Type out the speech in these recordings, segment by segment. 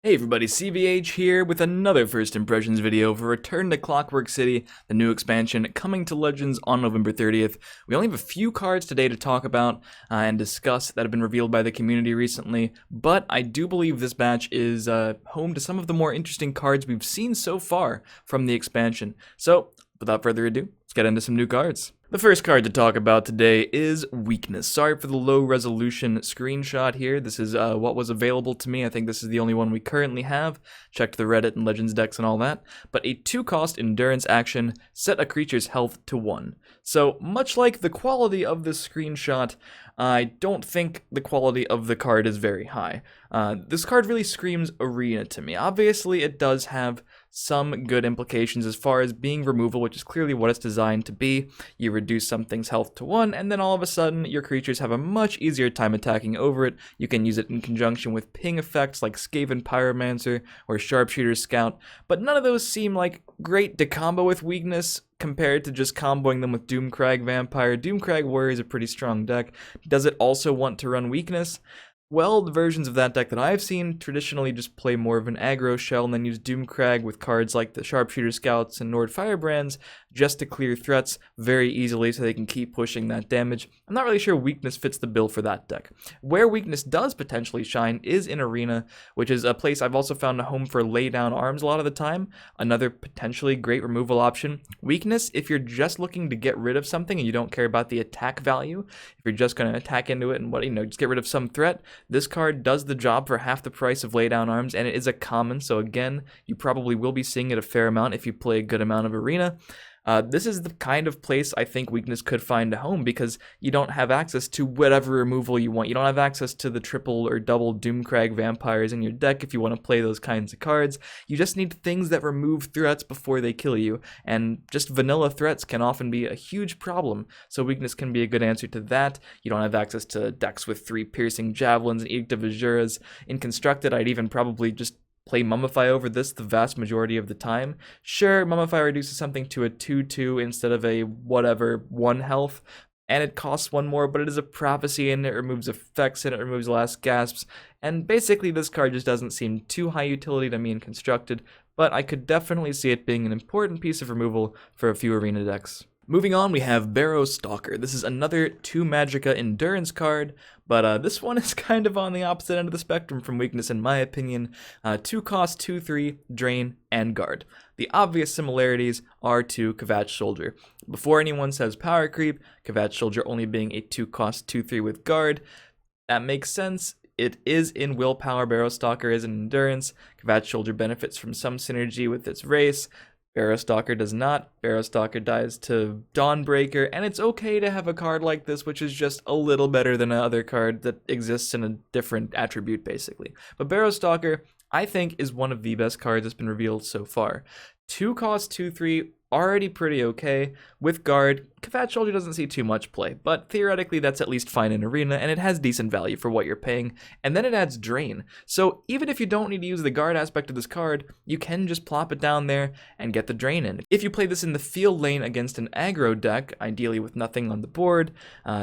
Hey everybody, CVH here with another First Impressions video for Return to Clockwork City, the new expansion coming to Legends on November 30th. We only have a few cards today to talk about and discuss that have been revealed by the community recently, but I do believe this batch is home to some of the more interesting cards we've seen so far from the expansion. So, without further ado, let's get into some new cards. The first card to talk about today is Weakness. Sorry for the low resolution screenshot here. This is what was available to me. I think this is the only one we currently have. Checked the Reddit and Legends decks and all that. But a 2-cost endurance action, set a creature's health to 1. So much like the quality of this screenshot, I don't think the quality of the card is very high. This card really screams Arena to me. Obviously it does have some good implications as far as being removal, which is clearly what it's designed to be. You reduce something's health to 1, and then all of a sudden, your creatures have a much easier time attacking over it. You can use it in conjunction with ping effects like Skaven Pyromancer or Sharpshooter Scout, but none of those seem like great to combo with Weakness compared to just comboing them with Doomcrag Vampire. Doomcrag Warrior is a pretty strong deck. Does it also want to run Weakness? Well, the versions of that deck that I've seen traditionally just play more of an aggro shell and then use Doomcrag with cards like the Sharpshooter Scouts and Nord Firebrands just to clear threats very easily so they can keep pushing that damage. I'm not really sure Weakness fits the bill for that deck. Where Weakness does potentially shine is in Arena, which is a place I've also found a home for lay down arms a lot of the time. Another potentially great removal option. Weakness, if you're just looking to get rid of something and you don't care about the attack value, if you're just going to attack into it and just get rid of some threat, this card does the job for half the price of lay down arms, and it is a common, so again, you probably will be seeing it a fair amount if you play a good amount of Arena. This is the kind of place I think Weakness could find a home because you don't have access to whatever removal you want. You don't have access to the triple or double Doomcrag Vampires in your deck if you want to play those kinds of cards. You just need things that remove threats before they kill you, and just vanilla threats can often be a huge problem, so Weakness can be a good answer to that. You don't have access to decks with 3 Piercing Javelins and Edict of Azuras. In Constructed, I'd even probably just play Mummify over this the vast majority of the time. Sure, Mummify reduces something to a 2/2 instead of a whatever 1 health, and it costs 1 more, but it is a prophecy and it removes effects and it removes last gasps, and basically this card just doesn't seem too high utility to me in Constructed, but I could definitely see it being an important piece of removal for a few Arena decks. Moving on, we have Barrow Stalker. This is another 2 Magicka Endurance card, but this one is kind of on the opposite end of the spectrum from Weakness in my opinion. 2 cost, 2/3, Drain, and Guard. The obvious similarities are to Kvatch Soldier. Before anyone says power creep, Kvatch Soldier only being a 2 cost, 2/3 with Guard, that makes sense. It is in Willpower. Barrow Stalker is in Endurance. Kvatch Soldier benefits from some synergy with its race. Barrow Stalker does not. Barrow Stalker dies to Dawnbreaker, and it's okay to have a card like this which is just a little better than another card that exists in a different attribute, basically. But Barrow Stalker, I think, is one of the best cards that's been revealed so far. 2 cost, 2/3, already pretty okay. With Guard, Kvatch Soldier doesn't see too much play, but theoretically that's at least fine in Arena, and it has decent value for what you're paying, and then it adds Drain. So even if you don't need to use the Guard aspect of this card, you can just plop it down there and get the Drain in. If you play this in the field lane against an aggro deck, ideally with nothing on the board,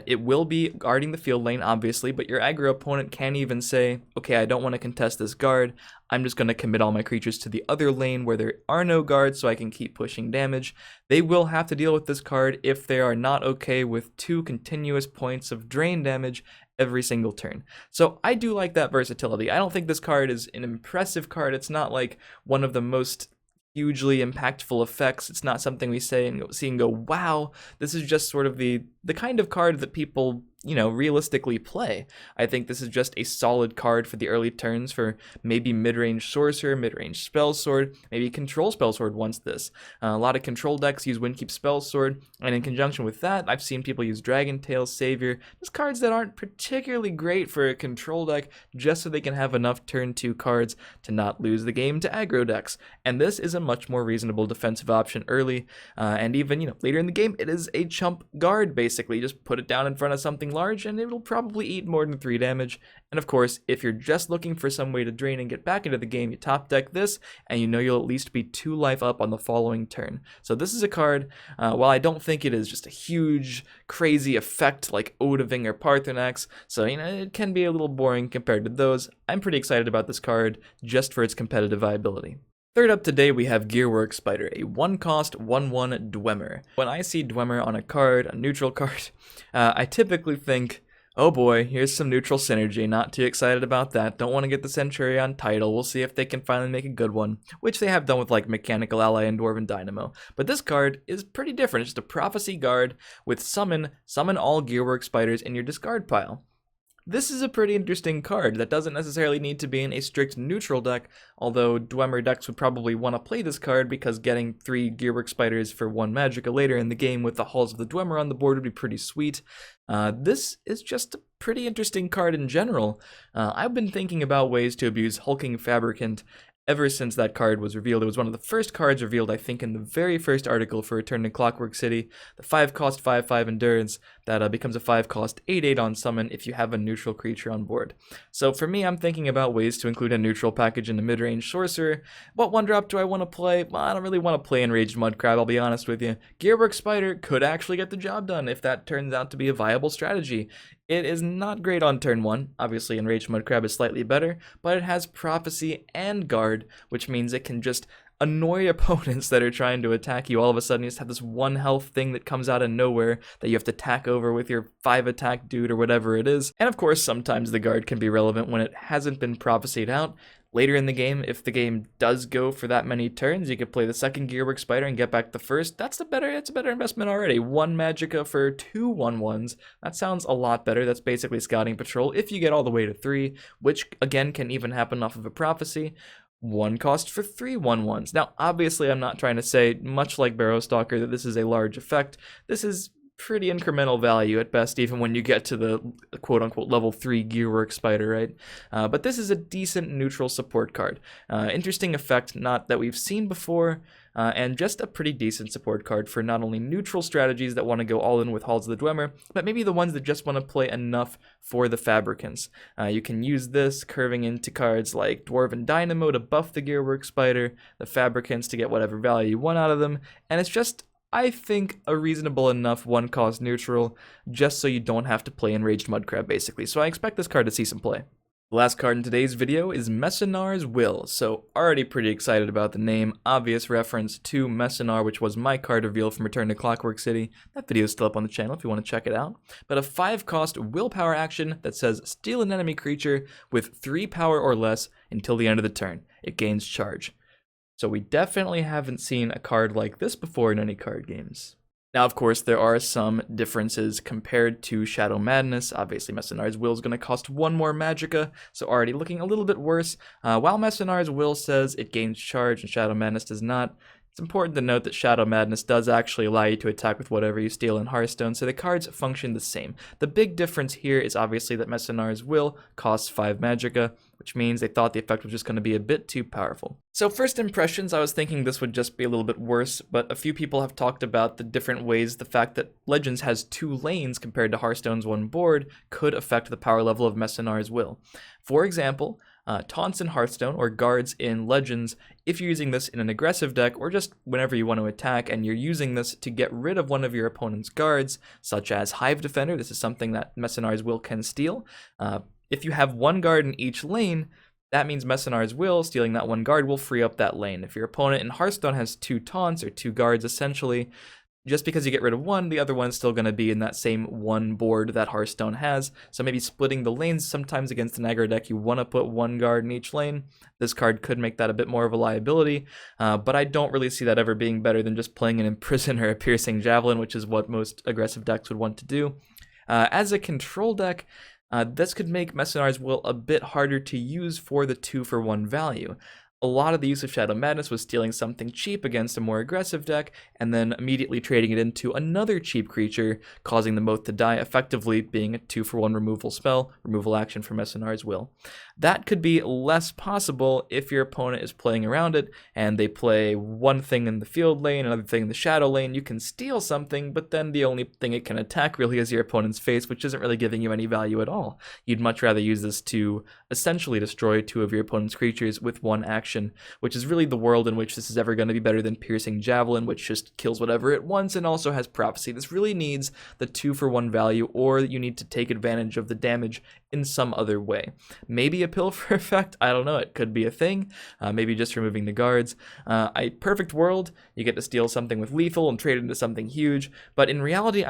it will be guarding the field lane, obviously, but your aggro opponent can even say, okay, I don't want to contest this Guard, I'm just going to commit all my creatures to the other lane where there are no guards so I can keep pushing damage. They will have to deal with this card if they are not okay with 2 continuous points of drain damage every single turn. So I do like that versatility. I don't think this card is an impressive card. It's not like one of the most hugely impactful effects. It's not something we see and go, wow, this is just sort of the kind of card that people, realistically play. I think this is just a solid card for the early turns for maybe mid-range Sorcerer, mid-range Spell Sword, maybe Control Spell Sword wants this. A lot of control decks use Windkeep Spell Sword, and in conjunction with that, I've seen people use Dragon Tail, Savior, just cards that aren't particularly great for a control deck, just so they can have enough turn 2 cards to not lose the game to aggro decks. And this is a much more reasonable defensive option early, and even, later in the game, it is a chump guard, basically. Just put it down in front of something large, and it'll probably eat more than 3 damage. And of course, if you're just looking for some way to drain and get back into the game, you top deck this, and you know you'll at least be 2 life up on the following turn. So this is a card, while I don't think it is just a huge, crazy effect like Odahvinger or Paarthurnax, so it can be a little boring compared to those, I'm pretty excited about this card just for its competitive viability. Third up today, we have Gearwork Spider, a 1-cost, 1/1 Dwemer. When I see Dwemer on a card, a neutral card, I typically think, oh boy, here's some neutral synergy, not too excited about that, don't want to get the Centurion title, we'll see if they can finally make a good one, which they have done with like Mechanical Ally and Dwarven Dynamo. But this card is pretty different, it's just a Prophecy Guard with summon all Gearwork Spiders in your discard pile. This is a pretty interesting card that doesn't necessarily need to be in a strict neutral deck, although Dwemer decks would probably want to play this card because getting 3 Gearwork Spiders for 1 Magicka later in the game with the Halls of the Dwemer on the board would be pretty sweet. This is just a pretty interesting card in general. I've been thinking about ways to abuse Hulking Fabricant ever since that card was revealed. It was one of the first cards revealed, I think, in the very first article for Return to Clockwork City. The 5-cost 5/5 Endurance that becomes a 5-cost 8/8 on summon if you have a neutral creature on board. So for me, I'm thinking about ways to include a neutral package in the mid-range Sorcerer. What 1-drop do I want to play? Well, I don't really want to play Enraged Mudcrab, I'll be honest with you. Gearwork Spider could actually get the job done if that turns out to be a viable strategy. It is not great on turn 1, obviously Enraged Mudcrab is slightly better, but it has Prophecy and Guard, which means it can just annoy opponents that are trying to attack you. All of a sudden you just have this 1 health thing that comes out of nowhere that you have to tack over with your 5 attack dude or whatever it is. And of course sometimes the Guard can be relevant when it hasn't been prophesied out. Later in the game, if the game does go for that many turns, you could play the second Gearwork Spider and get back the first. It's a better investment already. 1 Magicka for 2 1/1s. That sounds a lot better. That's basically Scouting Patrol if you get all the way to 3, which again can even happen off of a Prophecy. 1 cost for 3 1/1s. Now, obviously, I'm not trying to say, much like Barrowstalker, that this is a large effect. This is pretty incremental value at best, even when you get to the quote-unquote level 3 Gearwork Spider, right? But this is a decent neutral support card. Interesting effect, not that we've seen before, and just a pretty decent support card for not only neutral strategies that want to go all in with Halls of the Dwemer, but maybe the ones that just want to play enough for the Fabricants. You can use this curving into cards like Dwarven Dynamo to buff the Gearwork Spider, the Fabricants to get whatever value you want out of them, and it's just, I think, a reasonable enough 1-cost neutral, just so you don't have to play Enraged Mudcrab, basically. So I expect this card to see some play. The last card in today's video is Messinar's Will, so already pretty excited about the name, obvious reference to Messinar, which was my card reveal from Return to Clockwork City. That video is still up on the channel if you want to check it out. But a 5-cost willpower action that says steal an enemy creature with 3 power or less until the end of the turn. It gains charge. So we definitely haven't seen a card like this before in any card games. Now, of course, there are some differences compared to Shadow Madness. Obviously, Messinar's Will is going to cost 1 more Magicka, so already looking a little bit worse. While Messinar's Will says it gains charge and Shadow Madness does not, it's important to note that Shadow Madness does actually allow you to attack with whatever you steal in Hearthstone, so the cards function the same. The big difference here is obviously that Messinar's Will costs 5 Magicka, which means they thought the effect was just going to be a bit too powerful. So first impressions, I was thinking this would just be a little bit worse, but a few people have talked about the different ways the fact that Legends has 2 lanes compared to Hearthstone's 1 board could affect the power level of Messinar's Will. For example, taunts in Hearthstone or guards in Legends, if you're using this in an aggressive deck or just whenever you want to attack and you're using this to get rid of one of your opponent's guards, such as Hive Defender, this is something that Messinar's Will can steal. If you have 1 guard in each lane, that means Messinar's Will, stealing that 1 guard, will free up that lane. If your opponent in Hearthstone has 2 taunts or 2 guards essentially, just because you get rid of one, the other one's still going to be in that same 1 board that Hearthstone has. So maybe splitting the lanes, sometimes against an aggro deck, you want to put 1 guard in each lane. This card could make that a bit more of a liability, but I don't really see that ever being better than just playing an Imprison or a Piercing Javelin, which is what most aggressive decks would want to do. As a control deck, this could make Messinar's Will a bit harder to use for the 2-for-1 value. A lot of the use of Shadow Madness was stealing something cheap against a more aggressive deck, and then immediately trading it into another cheap creature, causing them both to die, effectively being a 2-for-1 removal spell, removal action for Messinar's Will. That could be less possible if your opponent is playing around it and they play one thing in the field lane, another thing in the shadow lane. You can steal something, but then the only thing it can attack really is your opponent's face, which isn't really giving you any value at all. You'd much rather use this to essentially destroy two of your opponent's creatures with one action, which is really the world in which this is ever going to be better than Piercing Javelin, which just kills whatever it wants and also has Prophecy. This really needs the 2-for-1 value, or you need to take advantage of the damage in some other way. Maybe a Pilfer effect, I don't know, it could be a thing. Maybe just removing the guards. A perfect world, you get to steal something with lethal and trade it into something huge, but in reality,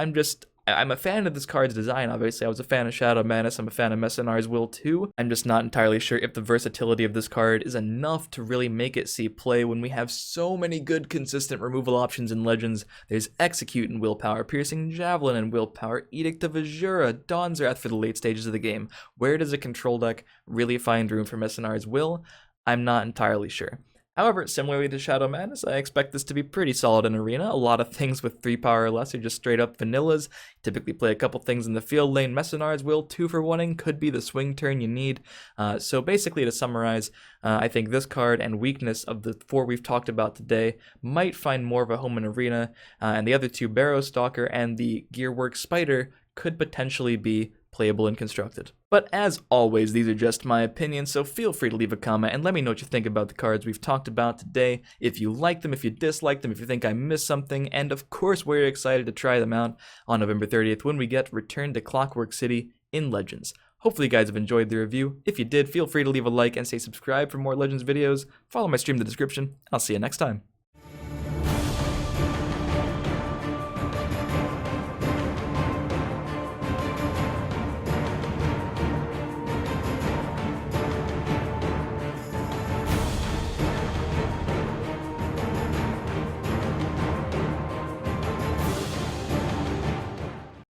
I'm a fan of this card's design, obviously. I was a fan of Shadow Madness, I'm a fan of Messinar's Will too. I'm just not entirely sure if the versatility of this card is enough to really make it see play when we have so many good consistent removal options in Legends. There's Execute and Willpower, Piercing Javelin and Willpower, Edict of Azura, Dawn's Wrath for the late stages of the game. Where does a control deck really find room for Messinar's Will? I'm not entirely sure. However, similarly to Shadow Madness, I expect this to be pretty solid in Arena. A lot of things with 3 power or less are just straight up vanillas. Typically play a couple things in the field lane. Messinar's Will 2-for-1ing could be the swing turn you need. So basically, to summarize, I think this card and weakness of the 4 we've talked about today might find more of a home in Arena, and the other 2, Barrow Stalker and the Gearwork Spider, could potentially be playable and constructed. But as always, these are just my opinions, so feel free to leave a comment and let me know what you think about the cards we've talked about today. If you like them, if you dislike them, if you think I missed something, and of course we're excited to try them out on November 30th when we get Return to Clockwork City in Legends. Hopefully you guys have enjoyed the review. If you did, feel free to leave a like and say subscribe for more Legends videos. Follow my stream in the description. I'll see you next time.